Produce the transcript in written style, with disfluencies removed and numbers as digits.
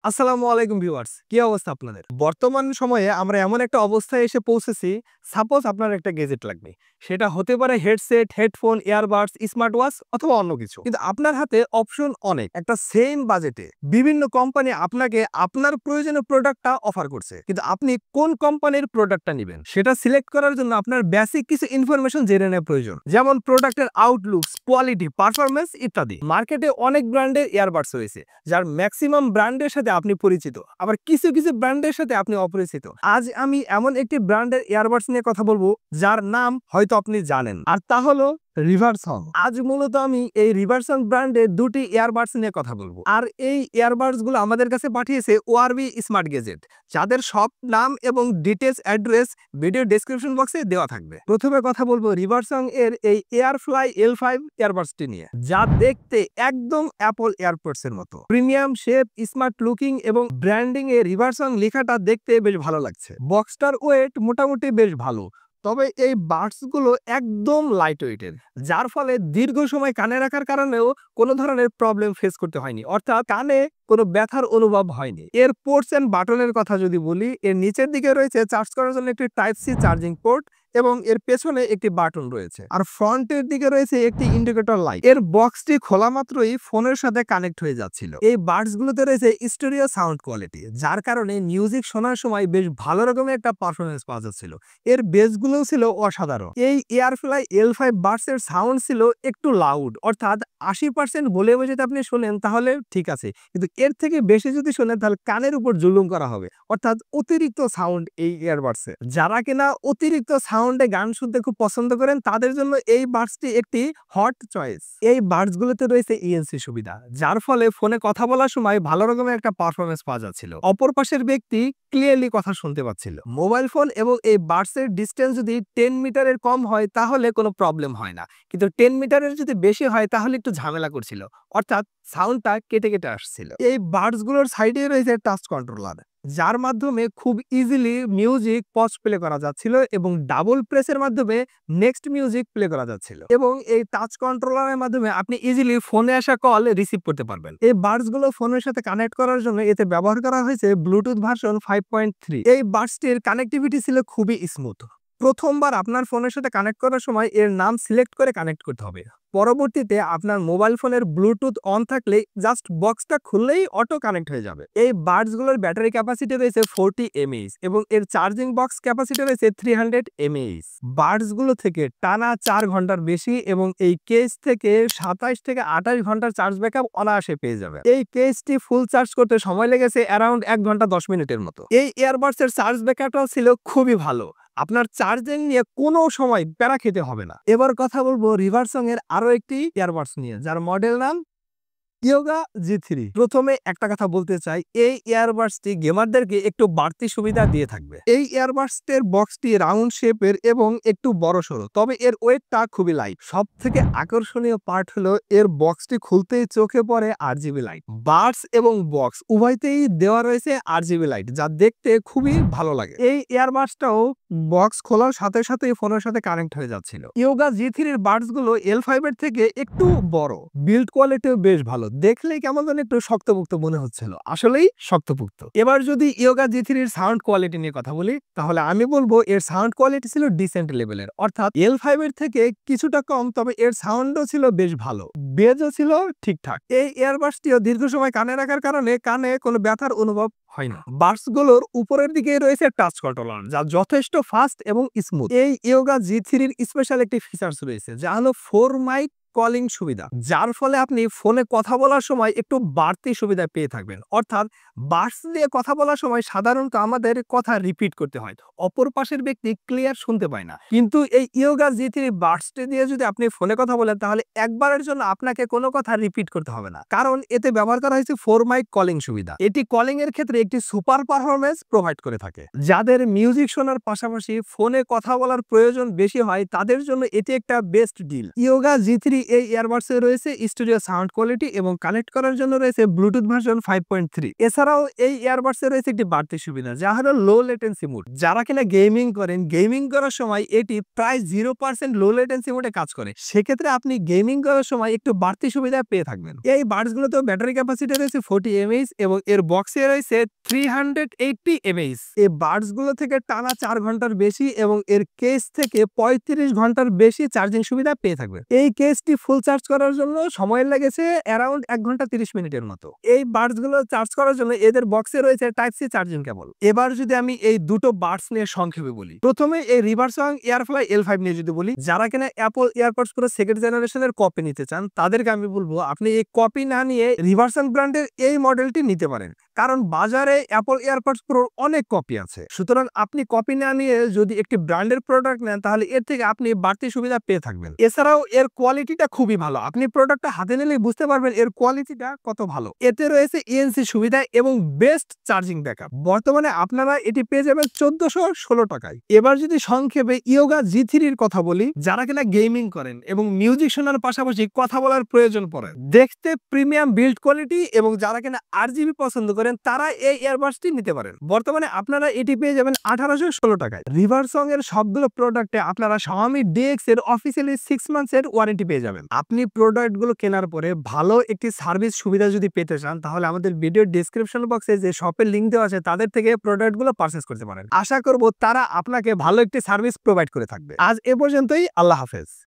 আসসালামু আলাইকুম ভিউয়ার্স, কি অবস্থা আপনাদের? বর্তমান সময়ে আমরা এমন একটা অবস্থায় এসে পৌঁছেছি, সাপোজ আপনার একটা গেজেট লাগবে। সেটা হতে পারে headset, headphone, earbuds, smart watch অথবা অন্য কিছু। কিন্তু আপনার হাতে অপশন অনেক। একটা সেম বাজেটে বিভিন্ন কোম্পানি আপনাকে আপনার প্রয়োজনীয় প্রোডাক্টটা অফার করছে। কিন্তু আপনি কোন কোম্পানির প্রোডাক্টটা নিবেন সেটা সিলেক্ট করার জন্য আপনার বেসিক কিছু ইনফরমেশন জেনে নেওয়া প্রয়োজন। যেমন প্রোডাক্টের আউটলুকস, কোয়ালিটি, পারফরম্যান্স ইত্যাদি। মার্কেটে অনেক ব্র্যান্ডের ইয়ারবাডস রয়েছে, যার ম্যাক্সিমাম ব্র্যান্ডের সাথে আপনি পরিচিত, আবার কিছু কিছু ব্র্যান্ডের সাথে আপনি অপরিচিত। আজ আমি এমন একটি ব্র্যান্ডের ইয়ারবাডস নিয়ে কথা বলবো যার নাম হয়তো আপনি জানেন, আর তা হলো রিভারসন। আজ মূলত আমি এই রিভারসন ব্র্যান্ডের দুটি ইয়ারবাডস নিয়ে কথা বলবো, আর এই ইয়ারবাডস গুলো আমাদের কাছে পাঠিয়েছে ওআরবি স্মার্ট গেজেট, যাদের সব নাম এবং ডিটেলস অ্যাড্রেস ভিডিও ডেসক্রিপশন বক্সে দেওয়া থাকবে। প্রথমে কথা বলবো রিভারসন এর এই এয়ারফ্লাই L5 ইয়ারবাডসটি নিয়ে, যা দেখতে একদম অ্যাপল এয়ারপডস এর মতো। প্রিমিয়াম শেপ, স্মার্ট লুকিং এবং ব্র্যান্ডিং এ রিভারসন লেখাটা দেখতে বেশ ভালো লাগছে। বক্সটার ওয়েট মোটামুটি বেশ ভালো, তবে এই বাডস গুলো একদম লাইট ওয়েটের, যার ফলে দীর্ঘ সময় কানে রাখার কারণেও কোনো ধরনের প্রবলেম ফেস করতে হয়নি, অর্থাৎ কানে কোনো ব্যথার অনুভব হয়নি। এর পোর্টস এন্ড বাটনের কথা যদি বলি, এর নিচের দিকে রয়েছে চার্জ করার জন্য একটি টাইপ সি চার্জিং পোর্ট এবং এর পেছনে একটি বাটন রয়েছে, আর ফ্রন্টের দিকে রয়েছে একটি ইন্ডিকেটর লাইট। এর বক্সটি খোলা মাত্রই ফোনের সাথে কানেক্ট হয়ে যাচ্ছিল। এই বাডস গুলোতে রয়েছে স্টেরিও সাউন্ড কোয়ালিটি, যার কারণে মিউজিক শোনার সময় বেশ ভালো রকমের একটা পারফরমেন্স পাওয়া যাচ্ছিল। এর বেসগুলো ছিল অসাধারণ। এই এয়ারফ্লাই L5 বাডস এর সাউন্ড ছিল একটু লাউড, অর্থাৎ 80% বলে যদি আপনি শোনেন তাহলে ঠিক আছে, কিন্তু এর থেকে বেশি যদি শোনেন তাহলে কানের উপর জুলুম করা হবে, অর্থাৎ অতিরিক্ত সাউন্ড এই ইয়ারবাডসে। যারা কিনা অতিরিক্ত সাউন্ডে গান শুনতে খুব পছন্দ করেন তাদের জন্য এই বাডসটি একটি হট চয়েস। এই বাডস গুলোতে রয়েছে ইএনসি সুবিধা, যার ফলে ফোনে কথা বলার সময় ভালো রকমের একটা পারফরমেন্স পাওয়া যাচ্ছিল। অপর পাশের ব্যক্তি ক্লিয়ারলি কথা শুনতে পাচ্ছিল। মোবাইল ফোন এবং এই বাডস এর ডিস্টেন্স যদি 10 মিটারের কম হয় তাহলে কোনো প্রবলেম হয় না, কিন্তু 10 মিটারের যদি বেশি হয় তাহলে একটু ঝামেলা করছিল, অর্থাৎ সাউন্ডটা কেটে কেটে আসছিল। এই বাডস গুলোর সাইডে রয়েছে টাচ কন্ট্রোলার, যার মাধ্যমে খুব ইজিলি মিউজিক পজ প্লে করা যাচ্ছিল এবং ডাবল প্রেসের মাধ্যমে নেক্সট মিউজিক প্লে করা যাচ্ছিল, এবং এই টাচ কন্ট্রোলারের মাধ্যমে আপনি ইজিলি ফোনে আসা কল রিসিভ করতে পারবেন। এই বাডস গুলো ফোনের সাথে কানেক্ট করার জন্য এতে ব্যবহার করা হয়েছে ব্লুটুথ ভার্সন 5.3। এই বাডসটির কানেক্টিভিটি ছিল খুবই স্মুথ। প্রথমবার আপনার ফোনের সাথে কানেক্ট করার সময় এর নাম সিলেক্ট করে কানেক্ট করতে হবে। পরবর্তীতে আপনার মোবাইল ফোনের ব্লুটুথ অন থাকলে জাস্ট বক্সটা খুললেই অটো কানেক্ট হয়ে যাবে। এই বাডস গুলোর ব্যাটারি ক্যাপাসিটি রয়েছে 40 mAh এবং এর চার্জিং বক্স ক্যাপাসিটি রয়েছে 300 mAh। বাডস গুলো থেকে টানা 4 ঘন্টার বেশি এবং এই কেস থেকে 27 থেকে 28 ঘন্টার চার্জ ব্যাকআপ অনায়াসে পেয়ে যাবে। এই কেসটি ফুল চার্জ করতে সময় লেগেছে অ্যারাউন্ড 1 ঘন্টা 10 মিনিটের মতো। এই ইয়ারবাডস এর চার্জ ব্যাকআপটাও ছিল খুবই ভালো, আপনার চার্জিং নিয়ে কোনো সময় প্যারা খেতে হবে না। এবার কথা বলবো রিভারসন এর আরো একটি ইয়ারবাডস নিয়ে, যার মডেল নাম ইয়োগা G3। প্রথমে একটা কথা বলতে চাই, এই ইয়ারবাডসটি গেমারদেরকে একটু বাড়তি সুবিধা দিয়ে থাকবে। এই ইয়ারবাডসটির বক্সটি রাউন্ড শেপের এবং একটু বড়সড়, তবে এর ওয়েটটা খুবই লাইট। সব থেকে আকর্ষণীয় পার্ট হলো এর বক্সটি খুলতেই চোখে পড়ে RGB লাইট। বাডস এবং বক্স উভয়তেই দেওয়া রয়েছে RGB লাইট, যা দেখতে খুবই ভালো লাগে। এই ইয়ারবাডসটাও বক্স খোলার সাথে সাথে ফোনের সাথে কানেক্ট হয়ে যাচ্ছিল। ইয়োগা G3 এর বাডস গুলো L5 এর থেকে একটু বড়, বিল্ড কোয়ালিটিও বেশ ভালো, দেখলেই কেমন যেন একটু শক্তপোক্ত মনে হচ্ছিল, আসলেই শক্তপোক্ত। এবার যদি ইয়োগা G3 এর সাউন্ড কোয়ালিটি নিয়ে কথা বলি, তাহলে আমি বলবো এর সাউন্ড কোয়ালিটি ছিল ডিসেন্ট লেভেলের, অর্থাৎ L5 এর থেকে কিছুটা কম, তবে এর সাউন্ডও ছিল বেশ ভালো, বেজও ছিল ঠিকঠাক। এই ইয়ারবাডসটিও দীর্ঘ সময় কানে রাখার কারণে কানে কোনো ব্যথার অনুভব হয় না। বাডস গুলোর উপরের দিকে রয়েছে টাচ কন্ট্রোলার, যা যথেষ্ট ফাস্ট এবং স্মুথ। এই ইয়োগা G3 এর স্পেশাল একটি ফিচার্স রয়েছে, যা হলো 4 মাইক কলিং সুবিধা, যার ফলে আপনি ফোনে কথা বলার সময় একটু বাড়তি সুবিধা পেয়ে থাকবেন। অর্থাৎ বাডস দিয়ে কথা বলার সময় সাধারণত আমাদের কথা রিপিট করতে হয়, অপর পাশের ব্যক্তি ক্লিয়ার শুনতে পায় না, কিন্তু এই ইয়োগা G3 বাডসটি দিয়ে যদি আপনি ফোনে কথা বলেন তাহলে একবারের জন্য আপনাকে কোনো কথা রিপিট করতে হবে না, কারণ এতে ব্যবহার করা হয়েছে 4 মাইক কলিং সুবিধা। এটি কলিং এর ক্ষেত্রে একটি সুপার পারফরমেন্স প্রোভাইড করে থাকে। যাদের মিউজিক শোনার পাশাপাশি ফোনে কথা বলার প্রয়োজন বেশি হয় তাদের জন্য এটি একটা বেস্ট ডিল। ইয়োগা G3 এই ইয়ারবাডসে রয়েছে স্টুডিও সাউন্ড কোয়ালিটি এবং কানেক্ট করার জন্য রয়েছে ব্লুটুথ ভার্সন 5.3। এছাড়াও এই ইয়ারবাডসে রয়েছে একটি বাড়তি সুবিধা যা হলো লো লেটেন্সি মোড। যারা কিনা গেমিং করেন, গেমিং করার সময় এটি প্রায় 0% লো লেটেন্সি মোডে কাজ করে। সেক্ষেত্রে আপনি গেমিং করার সময় একটু বাড়তি সুবিধা পেয়ে থাকবেন। এই বাডসগুলোতে ব্যাটারি ক্যাপাসিটি রয়েছে 40 mAh এবং এর বক্সে রয়েছে 380 mAh। এই বাডসগুলো থেকে টানা 4 ঘন্টার বেশি এবং এর কেস থেকে 35 ঘন্টার বেশি চার্জিং সুবিধা পেয়ে থাকবে। এই কেসটি ফুল চার্জ করার জন্য সময় লেগেছে অ্যারাউন্ড 1 ঘন্টা 30 মিনিটের মতো। এই বাডসগুলো চার্জ করার জন্য এদের বক্সে রয়েছে টাইপ সি চার্জিং কেবল। এবার যদি আমি এই দুটো বাডস নিয়ে সংক্ষেপে বলি, প্রথমে এই রিভারসং এয়ারফ্লাই L5 নিয়ে যদি বলি, যারা কিনা অ্যাপল এয়ারপডস প্রো সেকেন্ড জেনারেশনের কপি নিতে চান তাদেরকে আমি বলবো আপনি এই কপি না নিয়ে রিভারসং ব্র্যান্ডের এই মডেলটি নিতে পারেন, কারণ বাজারে অ্যাপল এয়ারপডস প্রো অনেক কপি আছে। সুতরাং আপনি কপি না নিয়ে যদি একটি ব্র্যান্ডের প্রোডাক্ট নেন তাহলে এর থেকে আপনি বাড়তি সুবিধা পেয়ে থাকবেন। এছাড়াও এর কোয়ালিটিটা খুবই ভালো, আপনি প্রোডাক্টটা হাতে নিলেই বুঝতে পারবেন এর কোয়ালিটিটা কত ভালো। এতে রয়েছে ইএনসি সুবিধা এবং বেস্ট চার্জিং ব্যাকআপ। বর্তমানে আপনারা এটি পেয়ে যাবেন 1416 টাকায়। এবার যদি সংক্ষেপে ইয়োগা G3 কথা বলি, যারা কিনা গেমিং করেন এবং মিউজিক শোনার পাশাপাশি কথা বলার প্রয়োজন পড়ে, দেখতে প্রিমিয়াম বিল্ড কোয়ালিটি এবং যারা কিনা RGB পছন্দ করেন তারা এই ইয়ারবাডসটি নিতে পারেন। বর্তমানে আপনারা এটি পেয়ে যাবেন 1816 টাকায়। রিভারসং এর সবগুলো প্রোডাক্টে আপনারা Xiaomi DX এর অফিসিয়ালি 6 মান্থসের ওয়ারেন্টি পেয়ে যাবেন। আপনি প্রোডাক্টগুলো কেনার পরে ভালো একটি সার্ভিস সুবিধা যদি পেতে চান তাহলে আমাদের ভিডিওর ডেসক্রিপশন বক্সে যে শপের লিংক দেওয়া আছে তাদের থেকে প্রোডাক্টগুলো পারচেজ করতে পারেন। আশা করব তারা আপনাকে ভালো একটি সার্ভিস প্রোভাইড করে থাকবে। আজ এ পর্যন্তই, আল্লাহ হাফেজ।